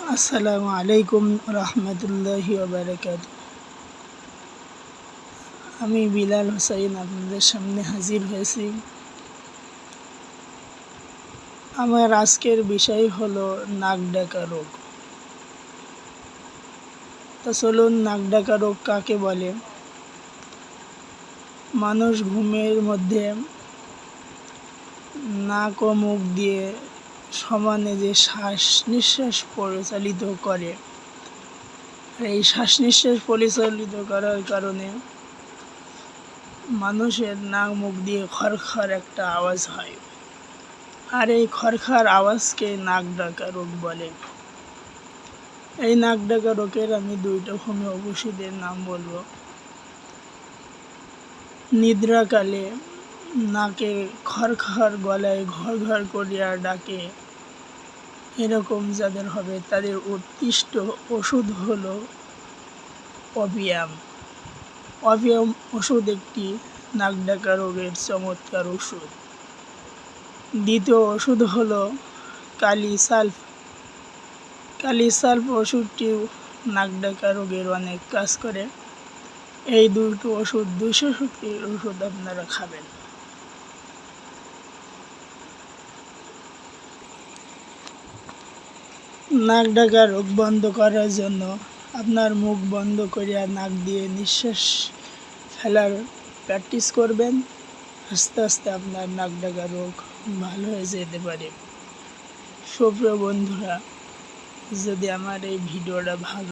আসসালামু আলাইকুম রহমতুল্লাহি ওবারাকাতুহু। আমি বিলাল হোসাইন আপনাদের সামনে হাজির হয়েছি। আমার আজকের বিষয় হলো নাক ডাকা রোগ। তো চলুন, নাক ডাকা রোগ কাকে বলে। মানুষ ঘুমের মধ্যে নাক ও মুখ দিয়ে সমানে যে শ্বাস নিঃশ্বাস পরিচালিত করে, এই শ্বাস নিঃশ্বাস পরিচালিত করার কারণে মানুষের নাক মুখ দিয়ে খরখর একটা আওয়াজ হয়, আর এই খরখর আওয়াজকে নাক ডাকা রোগ বলে। এই নাক ডাকা রোগের আমি দুইটা হোমিও ওষুধের নাম বলবো। নিদ্রাকালে নাকে খরখর গলায় ঘর ঘর করিয়া ডাকে, এরকম যাদের হবে তাদের উৎকৃষ্ট ওষুধ হলো অপিয়াম। অপিয়াম ওষুধ একটি নাক ডাকা রোগের চমৎকার ওষুধ। দ্বিতীয় ওষুধ হলো কালিসাল্ফ। কালিসাল্ফ ওষুধটিও নাক ডাকা রোগের অনেক কাজ করে। এই দুটো ওষুধ 200 শক্তির ওষুধ আপনারা খাবেন। নাক ডাকা রোগ বন্ধ করার জন্য আপনার মুখ বন্ধ করিয়া নাক দিয়ে নিঃশ্বাস ফেলার প্র্যাকটিস করবেন। আস্তে আস্তে আপনার নাক ডাকা রোগ ভালো হয়ে যেতে পারে। সুপ্রিয় বন্ধুরা, যদি আমার এই ভিডিওটা ভালো